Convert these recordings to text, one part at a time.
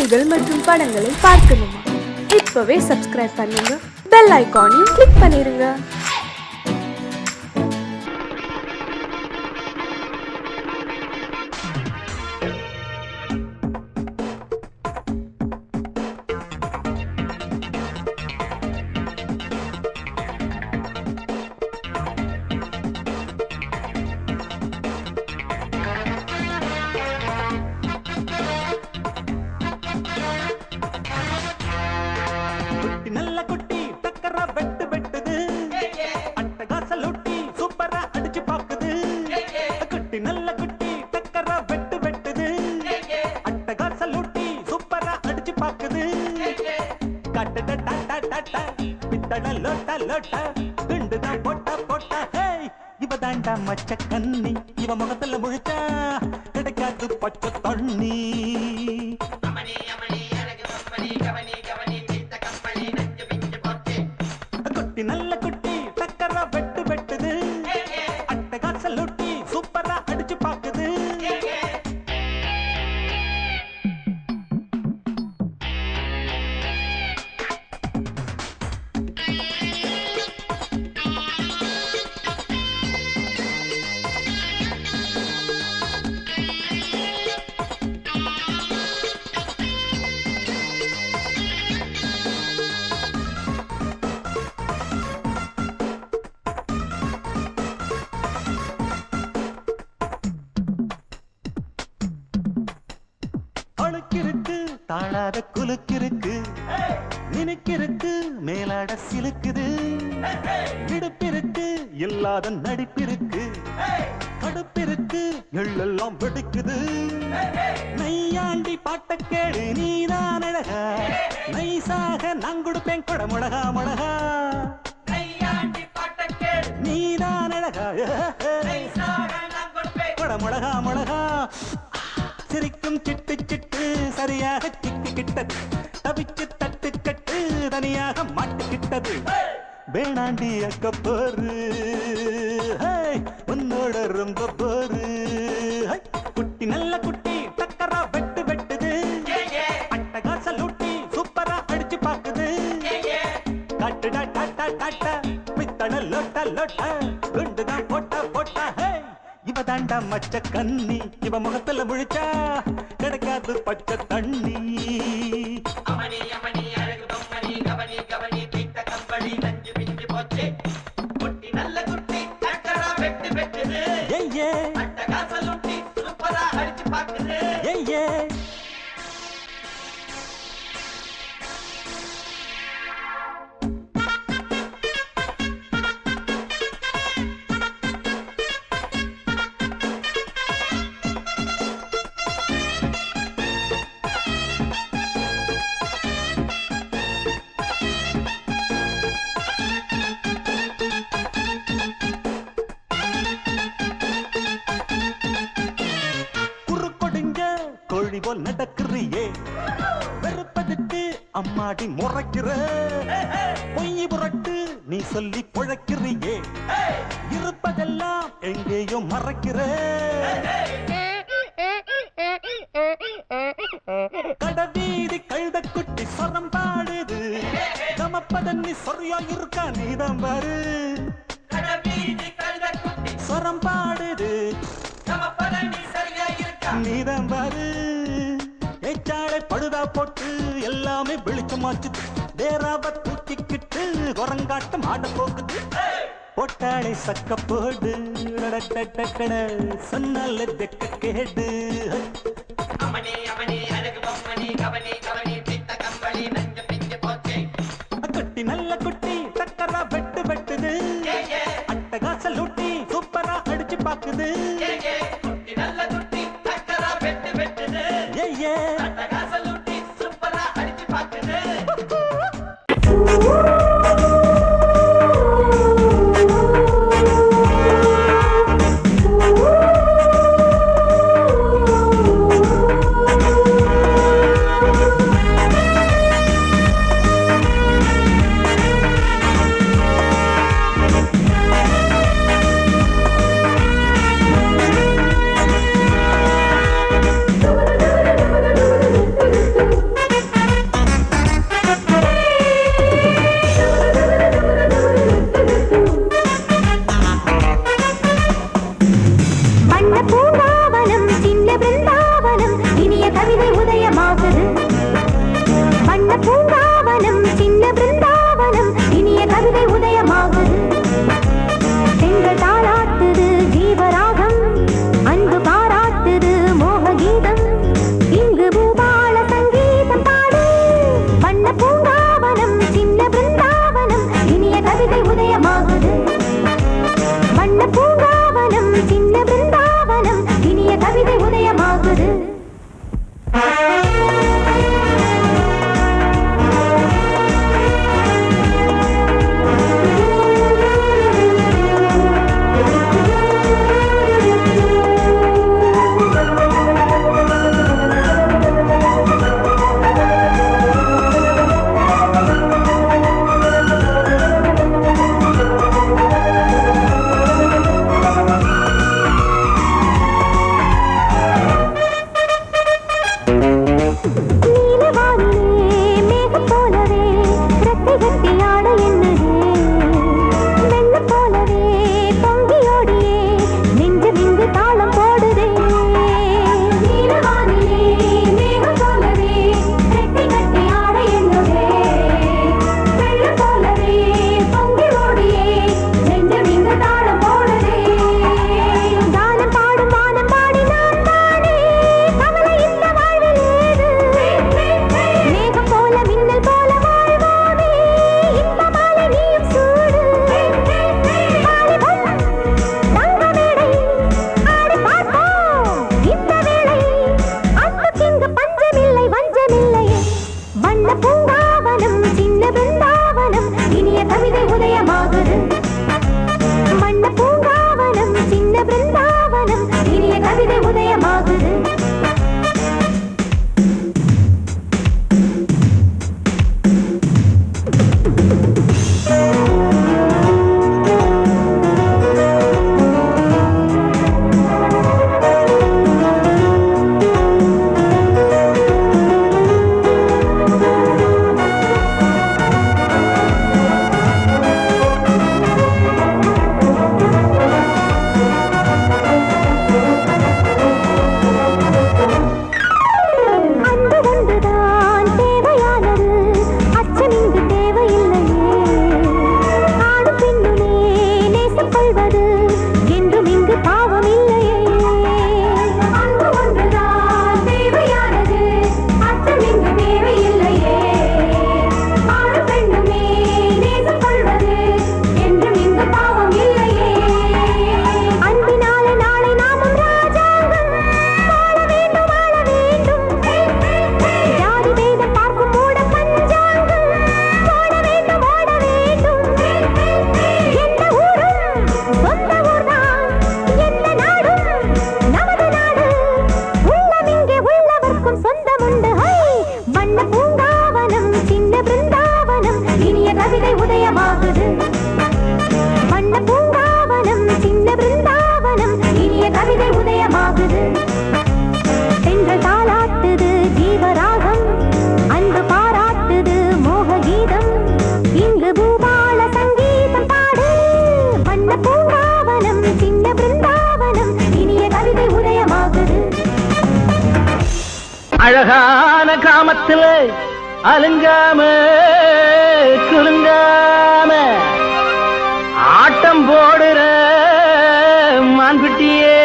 பாடல்கள் மற்றும் படங்களை பார்க்கணுமா? இப்பவே சப்ஸ்கிரைப் பண்ணுங்க, பெல் ஐகானையும் கிளிக் பண்ணிருங்க. நல்ல குட்டி டக்கரா வெட்டு வெட்டுது, அட்டகாச லூட்டி சூப்பரா அடிச்சு பாக்குது. குட்டி நல்ல குட்டி டக்கரா வெட்டு வெட்டுது, அட்டகாச லூட்டி சூப்பரா அடிச்சு பாக்குது. கட்டட டாடா டாடா பித்தள லோட்டா லோட்டா குண்டுதான் போட்டா போட்டா. ஹேய், இவ தாண்டா மச்ச கண்ணி, இவ முகத்துல முழிச்சா கிடைக்காது பச்சை தண்ணி. குட்டி நல்ல குட்டி டக்கரா வெட்டு வெட்டுது, அட்டகாச லூட்டி சூப்பரா அடிச்சு பாக்குது. அழுக்கிருக்கு தாழாத குலுக்கிருக்கு, நினைக்கிருக்கு மேலாட சிலுக்குது. இடுப்பிருக்கு இல்லாத நடிப்பிருக்கு, கடுப்பிருக்கு எள்ளெல்லாம் வெடிக்குது. நையாண்டி பாட்ட கேடு நீதான் அழகா, நைசாக நான் கொடுப்பேன் கொட முழகா முழகா. நீதான் அழகா கொட முழகா முழகா. சிரிக்கும் சிட்டு சிட்டு சரியாக சிக்கிக்கிட்டது, தவிச்சு தட்டு கட்டு தனியாக மாட்டுக்கிட்டது. வேணாண்டி அக்க போரு, உன்னோட ரொம்ப போரு. குட்டி நல்ல குட்டி டக்கரா வெட்டு வெட்டுது, அட்டகாச லூட்டி சூப்பரா அடிச்சு பாக்குது. கட்டுடா டாட்டா டாட்டா பித்தள லோட்டா லோட்டா குண்டுதான் போட்டா போட்டா. இவ தாண்டா மச்ச கண்ணி, இவ முகத்துல முழிச்சா கிடைக்காது பச்சை தண்ணி. கோழி போல் நடக்கிறியே, வெறுப்பதுக்கு அம்மாடி முறைக்கிற. பொய் புரட்டு நீ சொல்லி புழைக்கிறியே, இருப்பதெல்லாம் எங்கேயோ மறைக்கிற. கடவீதி கழுத குட்டி சொரம் பாடுது, கமப்பதன்னி சொரியா இருக்கா நீதான் பாரு. சொரம் பாடுது நீதான் பாரு. ஏச்சாளை பழுதா போட்டு எல்லாமே வெளிச்சமாச்சு, தேராவ தூக்கிக்கிட்டு குரங்காட்டம் ஆட போகுது. போட்டாளை சக்க போடு சொன்னால தெக்க கேடு. குட்டி நல்ல குட்டி டக்கரா வெட்டு வெட்டுது, அட்டகாச லூட்டி சூப்பரா அடிச்சு பாக்குது. அழகான கிராமத்துல அலுங்காம குலுங்காம ஆட்டம் போடுற மான்குட்டியே,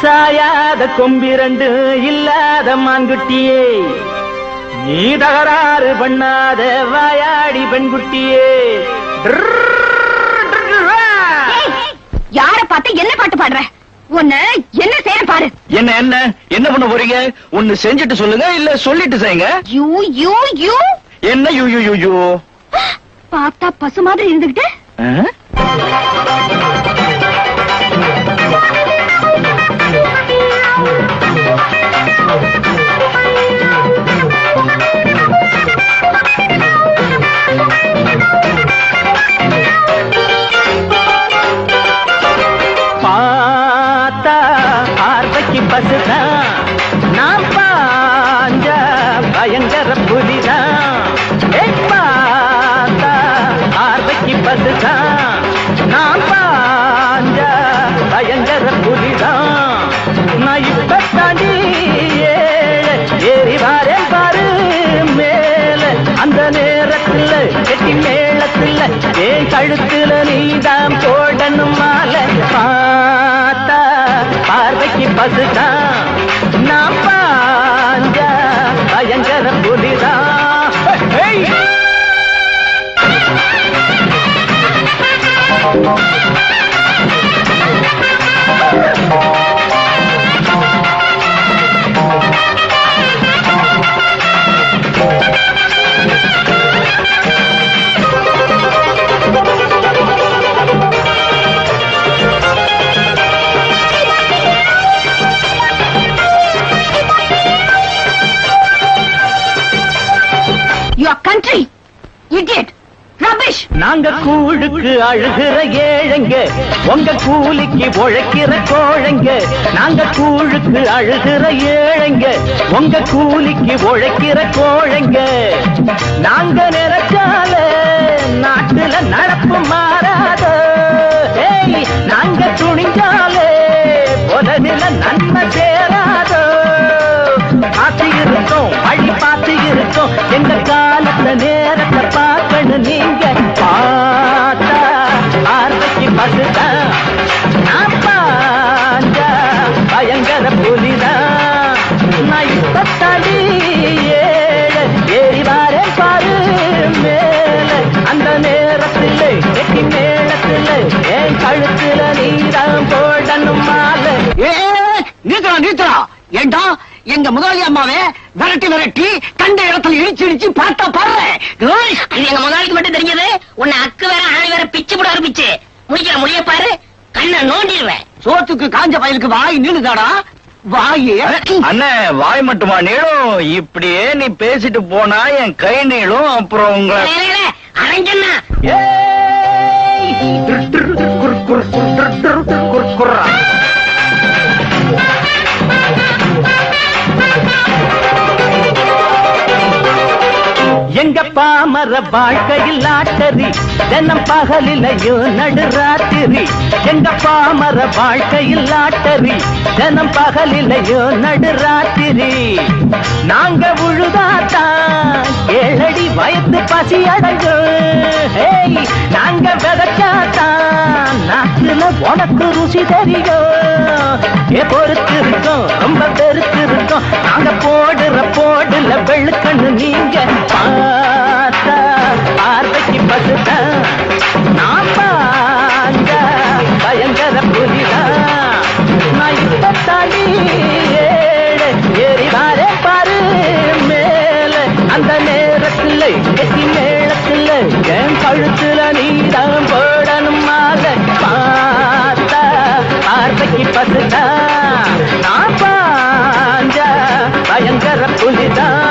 சாயாத கொம்பிரண்டு இல்லாத மான்குட்டியே, நீ தகராறு பண்ணாத வாயாடி பெண்குட்டியே. யார பார்த்து என்ன பாட்டு பாடுற? உன்னை என்ன செய்ய பாரு. என்ன என்ன என்ன பண்ண போறீங்க? ஒன்னு செஞ்சுட்டு சொல்லுங்க, இல்ல சொல்லிட்டு செய்யுங்க. யூ யூ யூ என்ன யூ யூ யூ யூ? பார்த்தா பசு மாதிரி இருந்துகிட்டு பார்த்தா பார்வைக்கு பசுதான், நான் பாஞ்ச பயங்கர புலிதான். பார்த்தா பார்வைக்கு பசுதான், நான் பாஞ்ச பயங்கர புலிதான். நான் இப்ப தாண்டி ஏறி வாரேன் பாரு மேல, அந்த நேரத்துல கெட்டி மேளத்துல ஏன் கழுத்துல நீதான் போடணும் மாலை. பார்த்தா பார்வைக்கு பசுதான், நான் பாஞ்ச பயங்கர புலிதான். நாங்க கூழுக்கு அழுகிற ஏழைங்க, உங்க கூலிக்கு உழைக்கிற கோழைங்க. நாங்க கூழுக்கு அழுகிற ஏழைங்க, உங்க கூலிக்கு உழைக்கிற கோழைங்க. நாங்க நினைச்சால நாட்டுல நடப்பு மாறாதோ. நாங்க துணிஞ்சாலே உலகில நன்மை சேராதோ. பார்த்து இருக்கோம், வழி பார்த்து இருக்கோம், எங்க காலத்துல நேரத்தை பார்க்கணும். நீங்க பார்த்தா பார்வைக்கு பசுதான், நான் பார்த்தா பயங்கர புலிதான். நான் இப்ப தடி ஏறி வாரேன் பாரு மேல. அந்த நேரத்தில் கெட்டி மேளத்தில் என் கழுத்துல நீதான் போடணும் மாலை. நீத்தா ஏண்டா எங்க முதலாளி அம்மாவே விரட்டி விரட்டி கண்ட இடத்துல இடிச்சு இடிச்சு பார்த்தா பாரு. இது எங்க முதலாளிக்கு மட்டும் தெரிஞ்சது. உன்னை அக்கு வேற ஆணி வேற பிச்சு போட ஆரம்பிச்சு முடிக்கிற முடிய பாரு, கண்ணை நோண்டிடுவேன். சோத்துக்கு காஞ்ச பயலுக்கு வாய் நீளுதாடா. வாயே அண்ணே, வாய் மட்டுமா நீளும்? இப்படியே நீ பேசிட்டு போனா என் கை நீளும். அப்புறம் உங்களை அரஞ்சண்ணா எங்க பாமர வாழ்க்கையில் லாட்டரி, தினம் பகலிலையும் நடுராத்திரி. எங்க பாமர வாழ்க்கையில் லாட்டரி, தினம் பகலிலையும் நடுராத்திரி. நாங்க உழுதாத்தான் ஏழடி வயத்து பசி அடைஞ்சோம். நாங்க விதைச்சாத்தான் நாட்டுல உனக்கு ருசி தெரியும். பொறுத்து இருக்கோம், ரொம்ப பெருத்து இருக்கோம். நாங்க போடுற போடுல வெளுக்கண்ணு நீங்க பார்த்தா பார்வைக்கு பசுதான், நான் பாங்க பயங்கர புலிதான். நான் இப்ப தடி ஏறி வாரே பாரு மேல. அந்த நேரத்தில் கெட்டி மேளத்தில் என் கழுத்துல நீதான் போடணும் மாலை. பார்த்தா பார்வைக்கு பசுதான், நான் பாஞ்ச பயங்கர புலிதான்.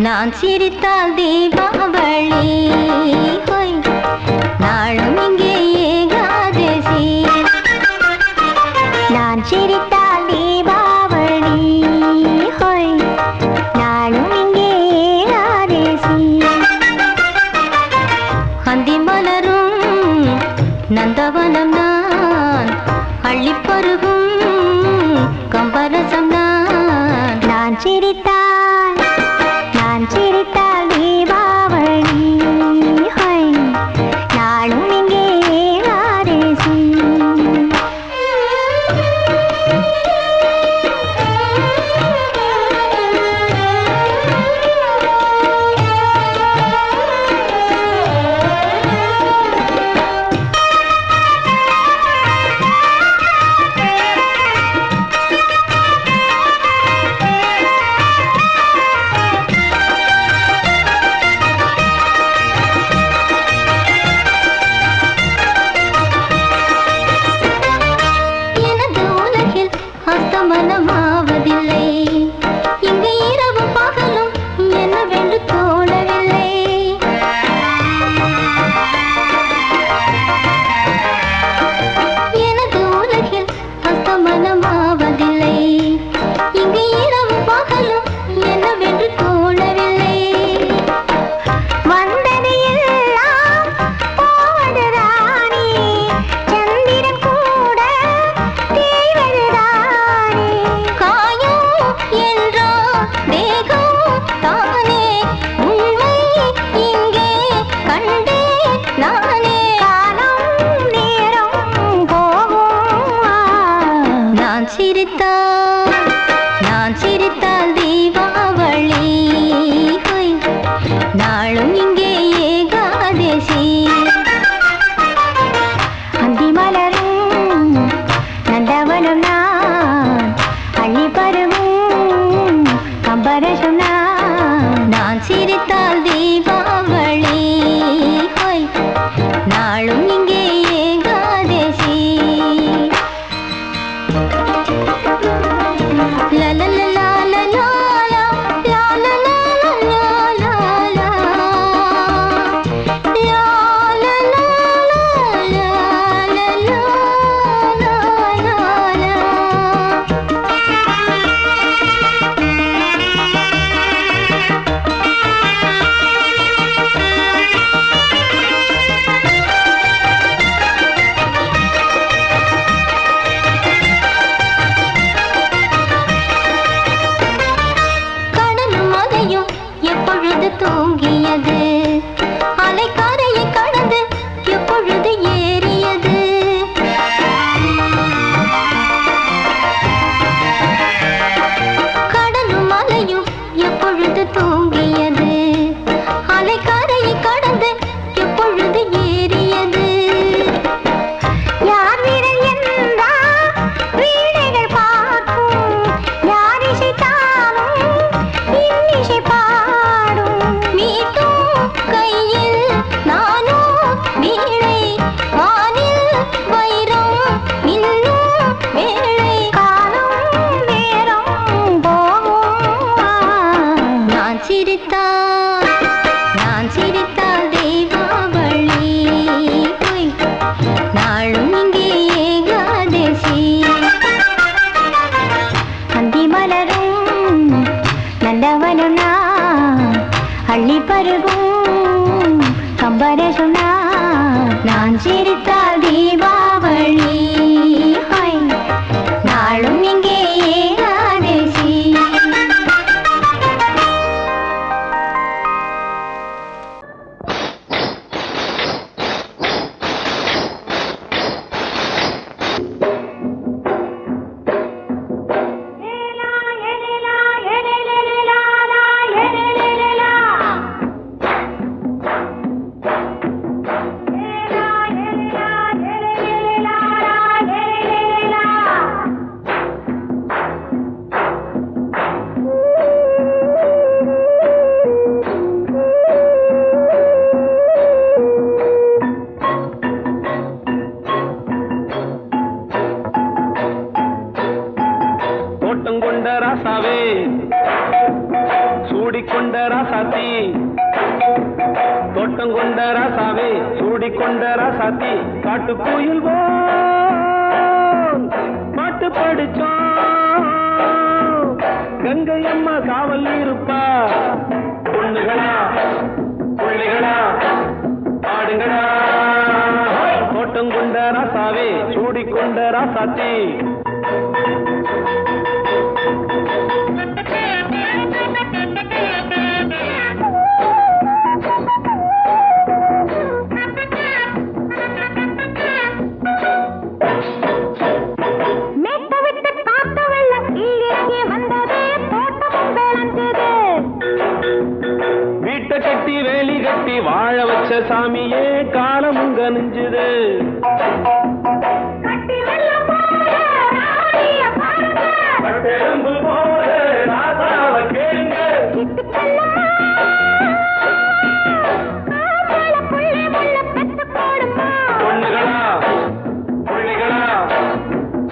நான் சிரித்தால் தீபாவளி ஹோய், நாளும் இங்கே ஏகாதசி. நான் சிரித்தால் தீபாவளி ஹோய், நாளும் இங்கே ஏகாதசி. அந்தி மலரும் நந்தவனம் நான், அள்ளி பருகும் கம்பரசம் நான். நான் சிரித்தால் தீபாவளி ஹோய், நாளும் இங்கே ஏகாதசி. கம்பரசுனா நான் சிரித்தால் தீபாவளி ஹோய் நாளும் இங்கே ஏகாதசி தூங்கியது அலைக்காரையை கடந்து எப்பொழுது ஏறியது கடலும் மலையும் எப்பொழுது தூங்கியது அலைக்காரையை கடந்து எப்பொழுது ஏறியது யார் வீரன் என்றா வீணைகள் பார்க்கும் யார் இசைத்தாலும் இன்னிசை கையில் நானோ வீணை வானில் வைரம் இன்னும் வேளை காலம் நேரம் போகும் நான் சிரித்தால் தீபாவளி நாளும் இங்கே ஏகாதசி அந்தி மலரும் நந்தவனம் அள்ளி பருகும் கம்பரசுனா நான் சிரித்தால் தீபாவளி நாளும் இங்கே ஏகாதசி சூடிக்கொண்ட ராசாத்தி தோட்டம் கொண்ட ராசாவே சூடிக்கொண்ட ராசாத்தி காட்டு கோயில் பாட்டு படிச்சோம் கங்கை அம்மா காவல் இருப்பா பொண்ணுகளா பிள்ளைகளா ஆடுங்களா தோட்டம் கொண்ட ராசாவே சூடிக்கொண்ட ராசாத்தி கட்டி வேலி கட்டி வாழ வச்ச சாமியே காலமுங்க நெஞ்சுது பொண்ணுகளா பிள்ளைகளா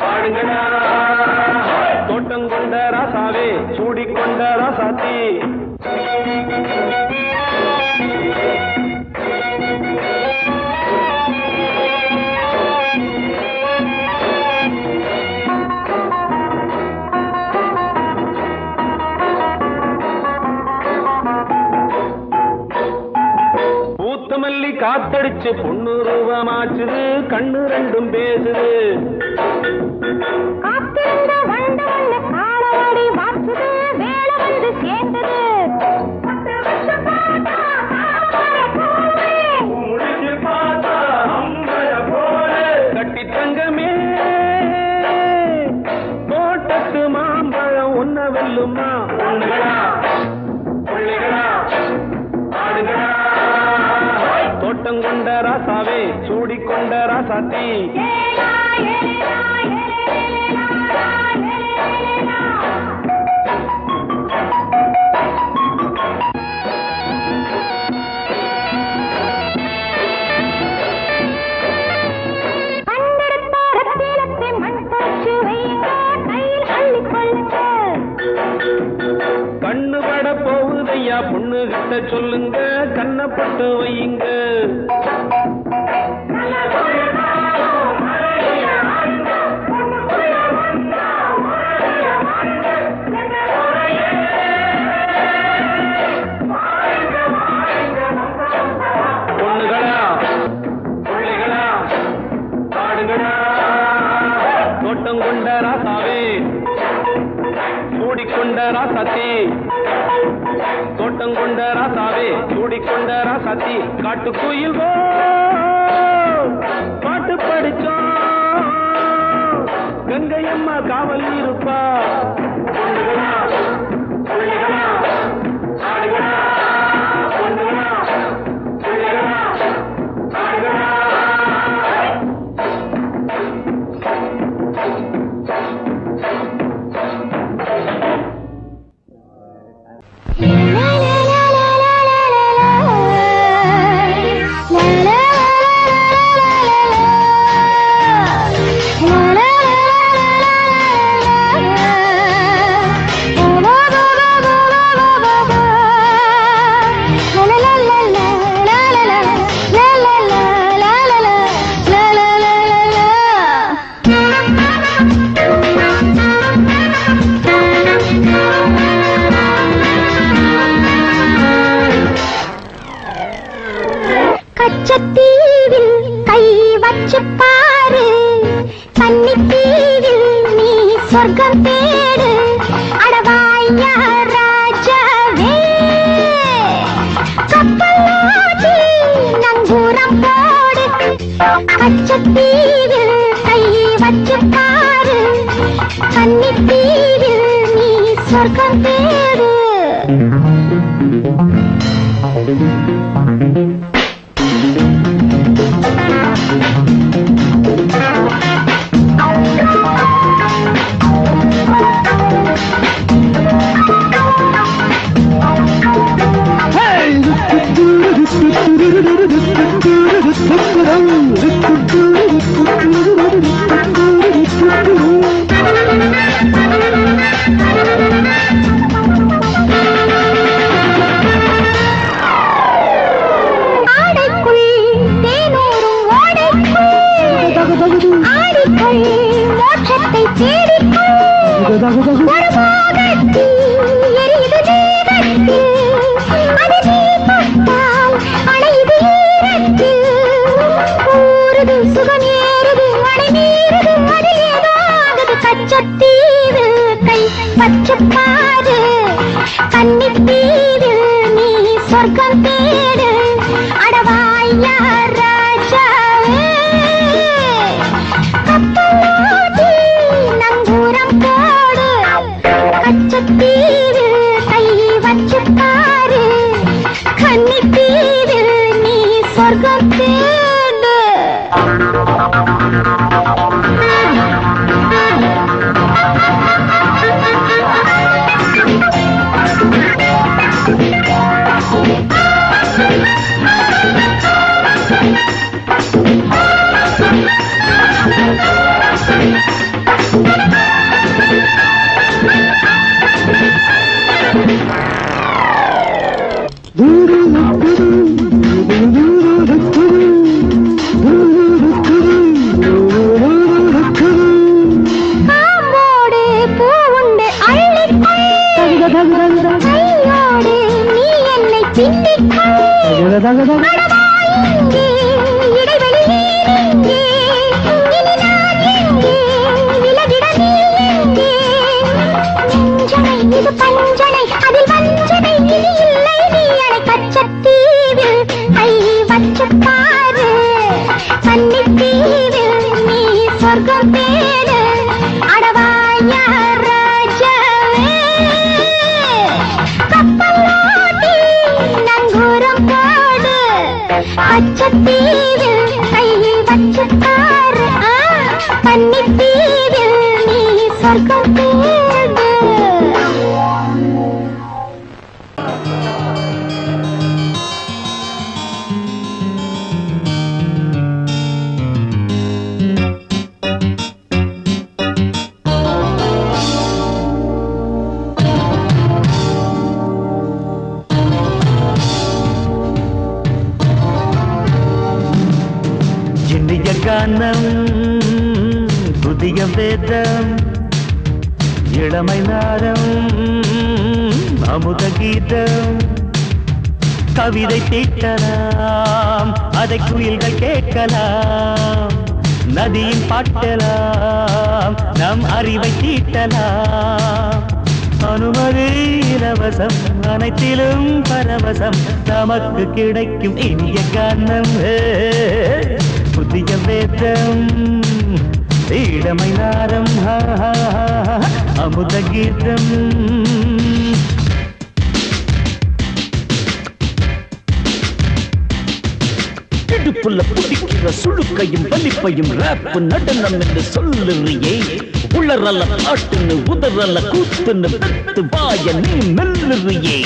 பாடுங்களா தோட்டம் கொண்ட ராசாவே சூடிக்கொண்ட ராசாத்தி பூத்தமல்லி காத்தடிச்சு பொண்ணு ரூபமாச்சுது கண்ணு ரெண்டும் பேசுது கட்டி தங்கமே தோட்டத்து மாம்பழம் உன்ன வெல்லுமா பொண்ணுகளா பிள்ளைகளா ஆடுகளா தோட்டம் கொண்ட ராசாவே சூடிக்கொண்ட ராசாத்தி கண்ணு பட போகுதையா பொண்ணு கிட்ட சொல்லுங்க கண்ணப்பட்டு வையுங்க பொண்ணுகளா பிள்ளைகளா காடுகளா தோட்டம் கொண்ட ராசாவே சூடிக்கொண்ட ராசாத்தி தோட்டம் கொண்ட ராசாவே சூடிக்கொண்ட ராசாத்தி காட்டுக்குயில் பாட்டு படிச்சோம் கங்கையம்மா காவல் இருப்பா பொண்ணுகளா பிள்ளைகளா ஆடுகளா பொண்ணுகளா பிள்ளைகளா ஆடுகளா கச்சத்தீவில் கை வச்சு பாரு கன்னித்தீவில் நீ சொர்க்கம் தேடு அடவாயா ராஜாவே கப்பலோட்டி நங்கூரம் போடு கச்சத்தீவில் கை வச்சு பாரு கன்னித்தீவில் நீ சொர்க்கம் தேடு மோட்சத்தை தேடிக்கொள் கச்சத்தீவில் கை பற்று பாரு கன்னித்தீவில் நீ சொர்க்கம் தேடு அடவாயா ராஜாவே கப்பலோட்டி நங்கூரம் போடு கச்சத்தீவில் கை வச்சு பாரு கன்னித்தீவில் நீ சொர்க்கம் தேடு காம்போடு பூவுண்டு அள்ளிக்கொள் கையோடு நீ என்னை பின்னிக்கொள் அடவாயிங்கே இடைவெளி நீங்கே இனி நான் எங்கே விலகிட நீ எங்கே நெஞ்சனை இது பஞ்சனை அதில் வஞ்சனை இனி இல்லை நீ அடை கச்சத்தீவில் கை வச்சு பாரு கன்னித்தீவில் நீ சொர்க்கம் தேடு அடவாயா ராஜாவே கப்பலோட்டி நங்கூரம் போடு கச்சத்தீவில் கை வச்சு பாரு கன்னித்தீவில் நீ சொர்க்கம் தேடு கானம் புதிய வேதம் இளமை நாரம் அமுத கீதம் கவிதை தீட்டலாம் அதை குயில்கள் கேட்கலாம் நதியின் பாட்டலாம் நம் அறிவை தீட்டலாம் அனுமதி இலவசம் அனைத்திலும் பரவசம் நமக்கு கிடைக்கும் இனிய கானம் புதிய வேதம் இளமை நாரம் அமுத கீதம் இடுப்புள்ள பிடிக்கிற சுழுக்கையும் வலிப்பையும் ரேப்பு நடனம் என்று சொல்லுறியே உளறல பாட்டுன்னு உதறல கூத்துன்னு வெத்து வாய நீ மெல்லுறியே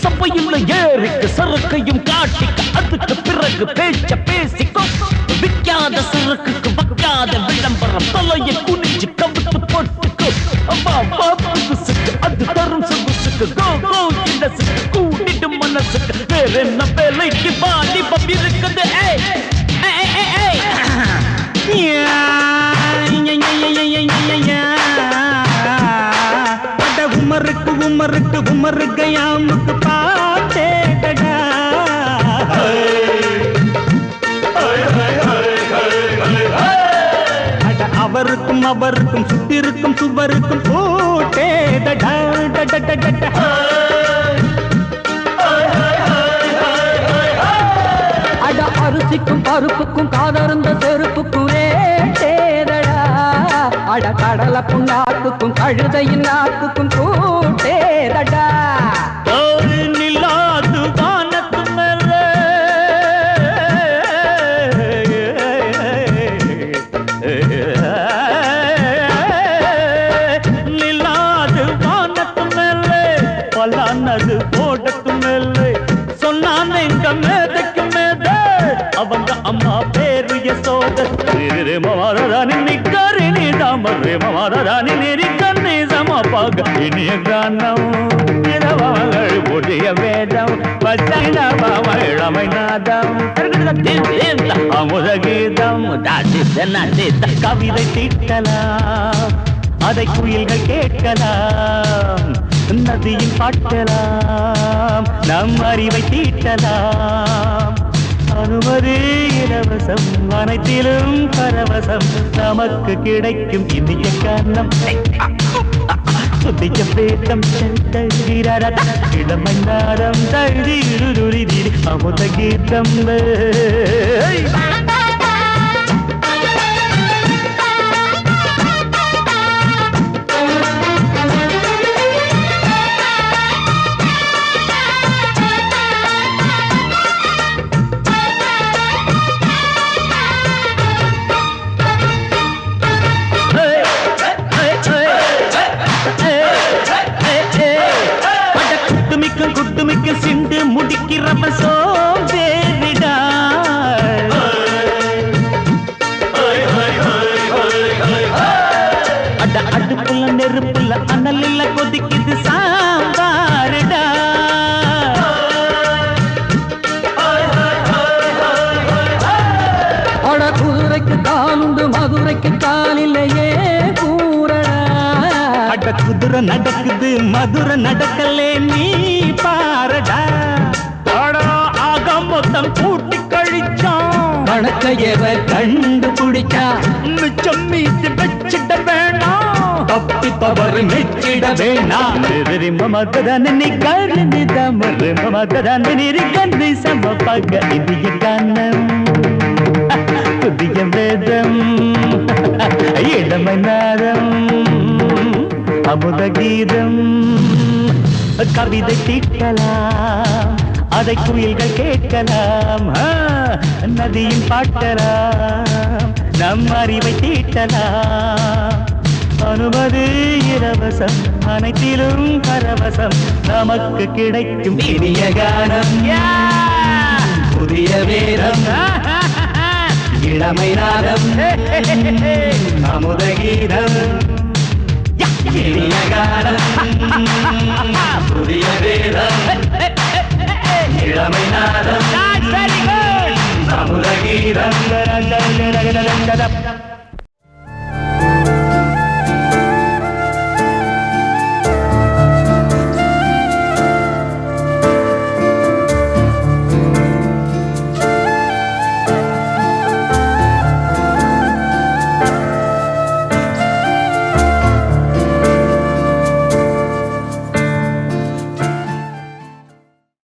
சபையுள்ள ஏறிக்கு சரக்கையும் காட்டிக்க அதுக்கு பிறகு பேச்ச பேசிக்கோ விற்காத சரக்குக்கு வைக்காத விளம்பரம் தலையை குனிஞ்சு கவித்து போட்டுக்கோ அப்பா புதுசுக்கு அது தரும் சொகுசுக்கு கோ கோ இண்டசுக்கு கூட்டிட்டு மனசுக்கு வேற என்ன வேலைக்கு வாலிபம் இருக்குது உமருக்கு உமருக்கு உமருக்கு யாமுக்கு பாட்டேடா அவருக்கும் அவருக்கும் சுத்திருக்கும் சுவருக்கும் போட்டேடா அட அரிசிக்கும் பருப்புக்கும் காதருந்த செருப்புக்கும் ரேடா அட கடல புண்ணாக்குக்கும் கழுதையின் நாக்குக்கும் கூட்டேதடா நில்லாது வானத்து மேலே நில்லாது வானத்து மேலே பலானது போடத்து மேலே சொன்னான் எங்க மேதைக்கு மேதை அவங்க அம்மா பேரு யசோத மவாதானி நிக்காரி நீ தாம மவாதானி நெறி கண்ணி சமப்பாக இனிய கானம் இரவங்கள் புதிய வேதம் இளமை நாதம் அமுத கீதம் கவிதை தீட்டலாம் அதை குயில்கள் கேட்கலாம் நதியில் பாட்டலாம் நம் அறிவை தீட்டலாம் அனுமதி இலவசம் அனைத்திலும் பரவசம் நமக்கு கிடைக்கும் இனிய காரணம் புதிய வேதம் இளமை நாரம் தழுதி அமுத கீதம் குட்டுமிக்க சிண்டு முடிக்கிறப்ப சோதேரிடா அட அடுப்புல நெருப்புல அனலில் கொதிக்குது சாம்பாருடா அட குதிரைக்கு காலுண்டு மதுரைக்கு காலில்லையே கூறடா அட குதிரை நடக்குது மதுரை நடக்கலே நீ பாரடா ஆக மொத்தம் கூட்டி கழிச்சான் கணக்கையவ கண்டுபிடிச்சா மிச்சம் மீது வச்சிட வேணாம் தப்பி தவறு மெச்சிட வேணாம் மமதன நீ கருணி தமறு மமதன நீரி கண்ணி சமப்பக இந்திய கானம் புதிய வேதம் இளமை நாதம் அமுத கீதம் கவிதை தீட்டலாம் அதை குயில்கள் கேட்கலாம் நதியின் பாட்டலாம் நம் அறிவை தீட்டலாம் அனுமதி இலவசம் அனைத்திலும் பரவசம் நமக்கு கிடைக்கும் இனிய கானம் புதிய வேதம் இளமை நாதம் அமுத கீதம் இனிய கானம்